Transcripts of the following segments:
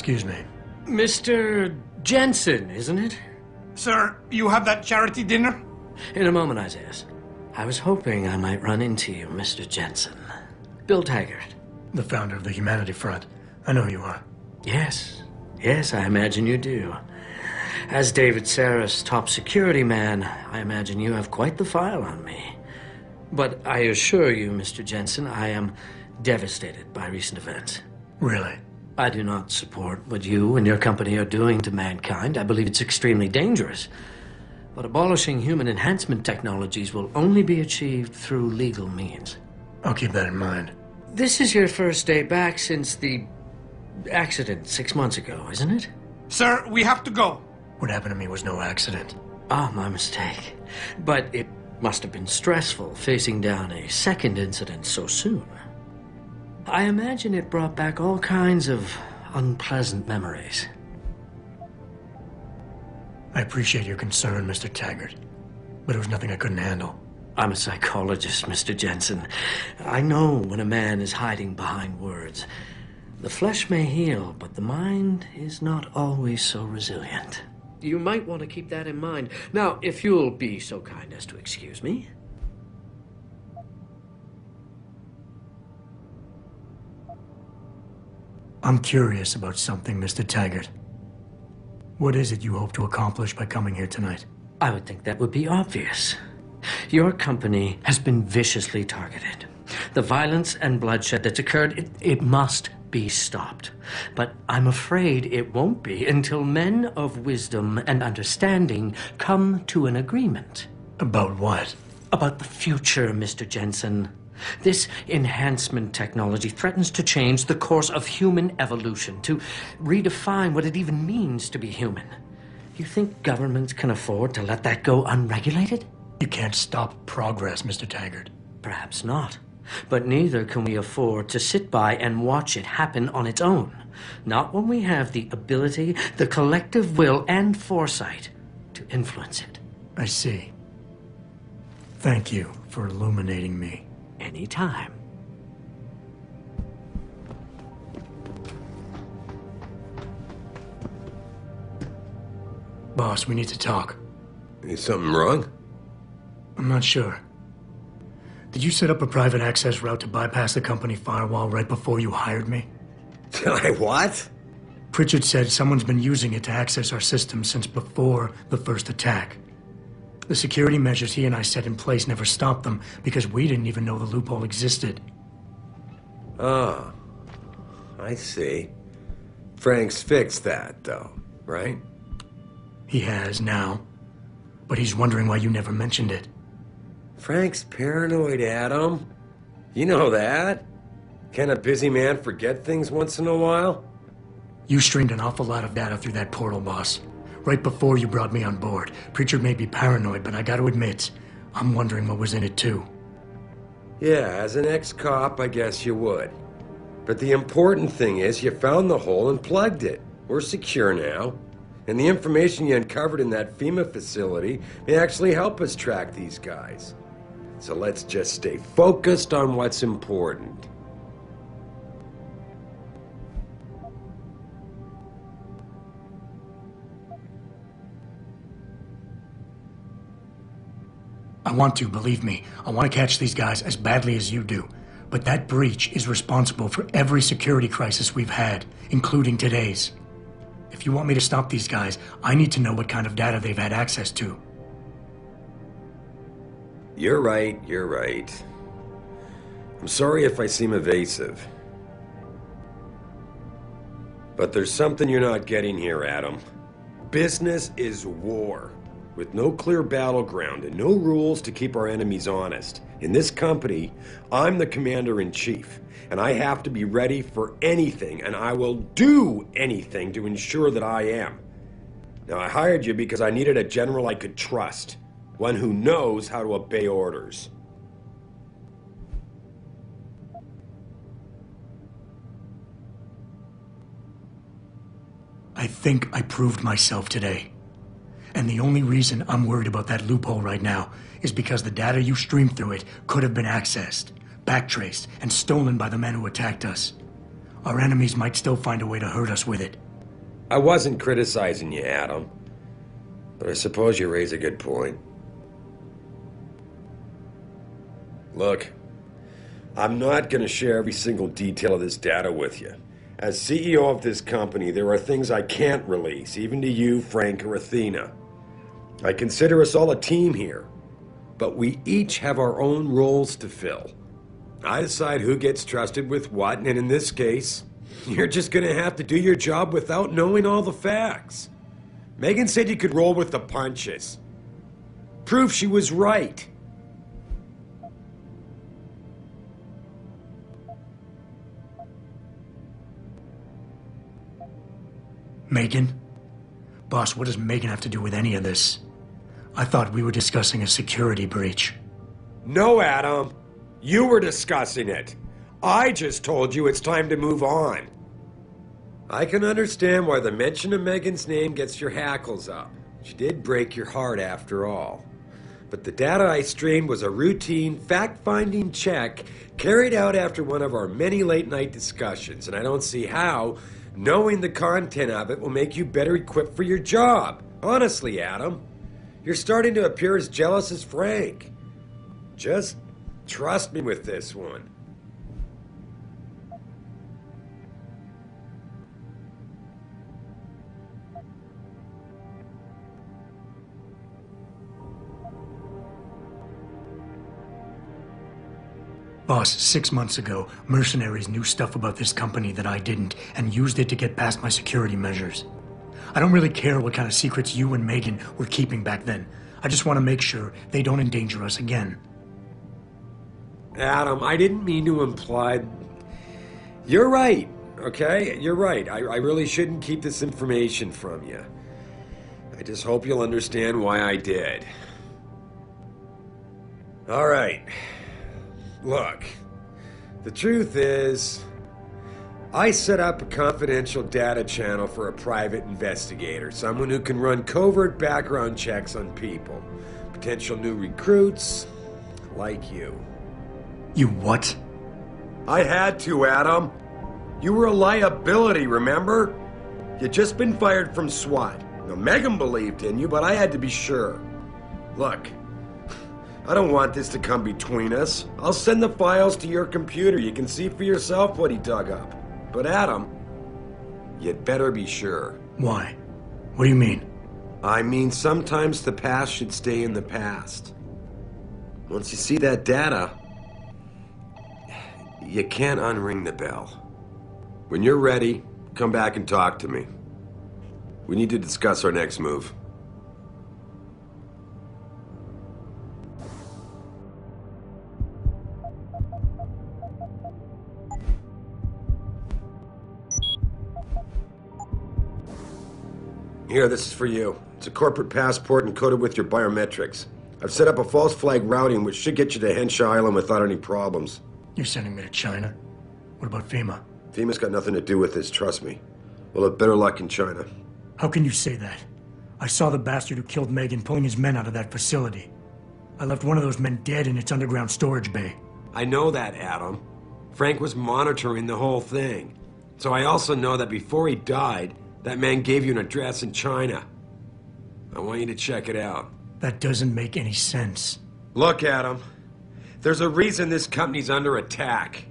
Excuse me. Mr. Jensen, isn't it? Sir, you have that charity dinner? In a moment, Isaiah. I was hoping I might run into you, Mr. Jensen. Bill Taggart. The founder of the Humanity Front. I know who you are. Yes. Yes, I imagine you do. As David Sarris' top security man, I imagine you have quite the file on me. But I assure you, Mr. Jensen, I am devastated by recent events. Really? I do not support what you and your company are doing to mankind. I believe it's extremely dangerous. But abolishing human enhancement technologies will only be achieved through legal means. I'll keep that in mind. This is your first day back since the accident 6 months ago, isn't it? Sir, we have to go. What happened to me was no accident. Ah, my mistake. But it must have been stressful facing down a second incident so soon. I imagine it brought back all kinds of unpleasant memories. I appreciate your concern, Mr. Taggart, but it was nothing I couldn't handle. I'm a psychologist, Mr. Jensen. I know when a man is hiding behind words. The flesh may heal, but the mind is not always so resilient. You might want to keep that in mind. Now, if you'll be so kind as to excuse me. I'm curious about something, Mr. Taggart. What is it you hope to accomplish by coming here tonight? I would think that would be obvious. Your company has been viciously targeted. The violence and bloodshed that's occurred, it must be stopped. But I'm afraid it won't be until men of wisdom and understanding come to an agreement. About what? About the future, Mr. Jensen. This enhancement technology threatens to change the course of human evolution, to redefine what it even means to be human. You think governments can afford to let that go unregulated? You can't stop progress, Mr. Taggart. Perhaps not. But neither can we afford to sit by and watch it happen on its own. Not when we have the ability, the collective will, and foresight to influence it. I see. Thank you for illuminating me. Anytime. Boss, we need to talk. Is something wrong? I'm not sure. Did you set up a private access route to bypass the company firewall right before you hired me? What? Pritchard said someone's been using it to access our system since before the first attack. The security measures he and I set in place never stopped them because we didn't even know the loophole existed. Oh, I see. Frank's fixed that, though, right? He has now, but he's wondering why you never mentioned it. Frank's paranoid, Adam. You know that. Can a busy man forget things once in a while? You streamed an awful lot of data through that portal, boss. Right before you brought me on board. Pritchard may be paranoid, but I gotta admit, I'm wondering what was in it too. Yeah, as an ex-cop, I guess you would. But the important thing is you found the hole and plugged it. We're secure now. And the information you uncovered in that FEMA facility may actually help us track these guys. So let's just stay focused on what's important. I want to, believe me. I want to catch these guys as badly as you do. But that breach is responsible for every security crisis we've had, including today's. If you want me to stop these guys, I need to know what kind of data they've had access to. You're right, you're right. I'm sorry if I seem evasive. But there's something you're not getting here, Adam. Business is war, with no clear battleground and no rules to keep our enemies honest. In this company, I'm the commander-in-chief, and I have to be ready for anything, and I will do anything to ensure that I am. Now, I hired you because I needed a general I could trust, one who knows how to obey orders. I think I proved myself today. And the only reason I'm worried about that loophole right now is because the data you streamed through it could have been accessed, backtraced, and stolen by the men who attacked us. Our enemies might still find a way to hurt us with it. I wasn't criticizing you, Adam. But I suppose you raise a good point. Look, I'm not going to share every single detail of this data with you. As CEO of this company, there are things I can't release, even to you, Frank, or Athena. I consider us all a team here, but we each have our own roles to fill. I decide who gets trusted with what, and in this case, you're just going to have to do your job without knowing all the facts. Megan said you could roll with the punches. Proof she was right. Megan? Boss, what does Megan have to do with any of this? I thought we were discussing a security breach. No, Adam. You were discussing it. I just told you it's time to move on. I can understand why the mention of Megan's name gets your hackles up. She did break your heart after all. But the data I streamed was a routine, fact-finding check carried out after one of our many late-night discussions, and I don't see how knowing the content of it will make you better equipped for your job. Honestly, Adam, you're starting to appear as jealous as Frank. Just trust me with this one. Boss, 6 months ago, mercenaries knew stuff about this company that I didn't and used it to get past my security measures. I don't really care what kind of secrets you and Megan were keeping back then. I just want to make sure they don't endanger us again. Adam, I didn't mean to imply... You're right, okay? You're right. I really shouldn't keep this information from you. I just hope you'll understand why I did. All right. Look, the truth is, I set up a confidential data channel for a private investigator, someone who can run covert background checks on people, potential new recruits, like you. You what? I had to, Adam. You were a liability, remember? You'd just been fired from SWAT. Now, Megan believed in you, but I had to be sure. Look, I don't want this to come between us. I'll send the files to your computer. You can see for yourself what he dug up. But Adam, you'd better be sure. Why? What do you mean? I mean, sometimes the past should stay in the past. Once you see that data, you can't unring the bell. When you're ready, come back and talk to me. We need to discuss our next move. Here, this is for you. It's a corporate passport encoded with your biometrics. I've set up a false flag routing which should get you to Henshaw Island without any problems. You're sending me to China? What about FEMA? FEMA's got nothing to do with this, trust me. We'll have better luck in China. How can you say that? I saw the bastard who killed Megan pulling his men out of that facility. I left one of those men dead in its underground storage bay. I know that, Adam. Frank was monitoring the whole thing. So I also know that before he died, that man gave you an address in China. I want you to check it out. That doesn't make any sense. Look, Adam. There's a reason this company's under attack.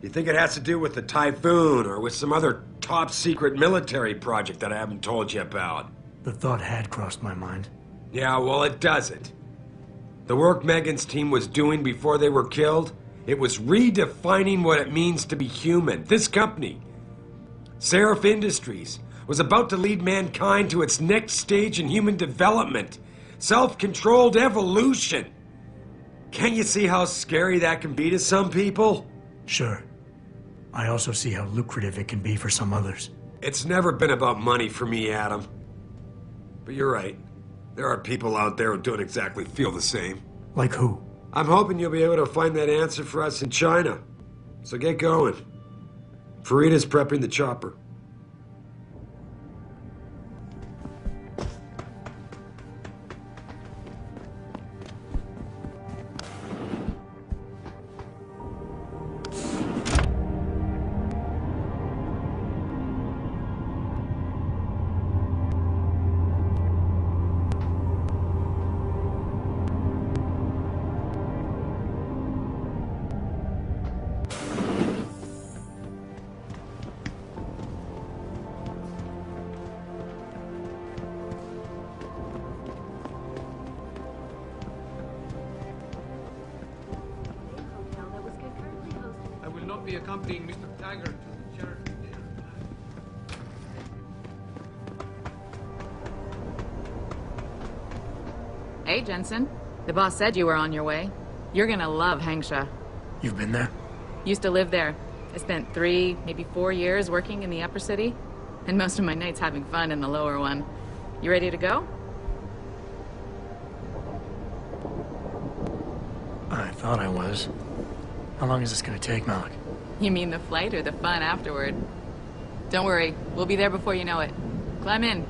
You think it has to do with the typhoon or with some other top-secret military project that I haven't told you about? The thought had crossed my mind. Yeah, well, it doesn't. The work Megan's team was doing before they were killed, it was redefining what it means to be human. This company, Seraph Industries, was about to lead mankind to its next stage in human development. Self-controlled evolution. Can't you see how scary that can be to some people? Sure. I also see how lucrative it can be for some others. It's never been about money for me, Adam. But you're right. There are people out there who don't exactly feel the same. Like who? I'm hoping you'll be able to find that answer for us in China. So get going. Farida's prepping the chopper. be accompanying Mr. Taggart to the charity dinner. Hey, Jensen. The boss said you were on your way. You're gonna love Hengsha. You've been there? Used to live there. I spent 3, maybe 4 years working in the upper city, and most of my nights having fun in the lower one. You ready to go? I thought I was. How long is this gonna take, Malik? You mean the flight or the fun afterward? Don't worry, we'll be there before you know it. Climb in.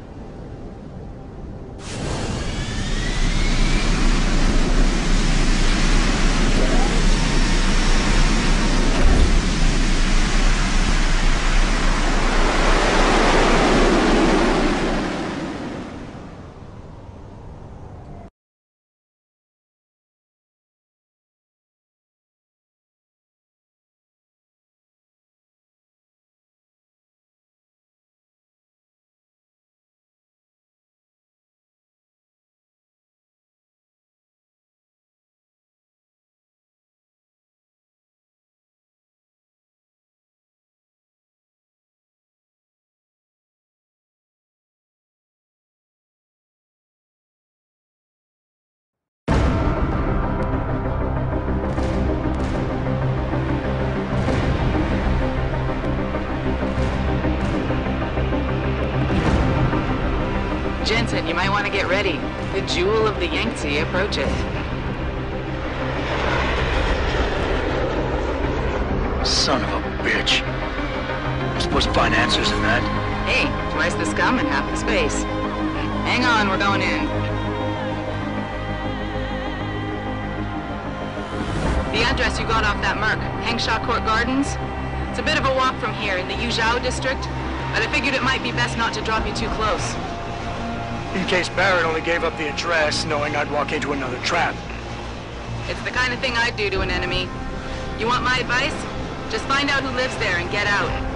Jensen, you might want to get ready. The jewel of the Yangtze approaches. Son of a bitch. I'm supposed to find answers in that. Hey, twice the scum and half the space. Hang on, we're going in. The address you got off that Merc, Hengsha Court Gardens. It's a bit of a walk from here in the Yuzhou district, but I figured it might be best not to drop you too close. In case Barrett only gave up the address, knowing I'd walk into another trap. It's the kind of thing I'd do to an enemy. You want my advice? Just find out who lives there and get out.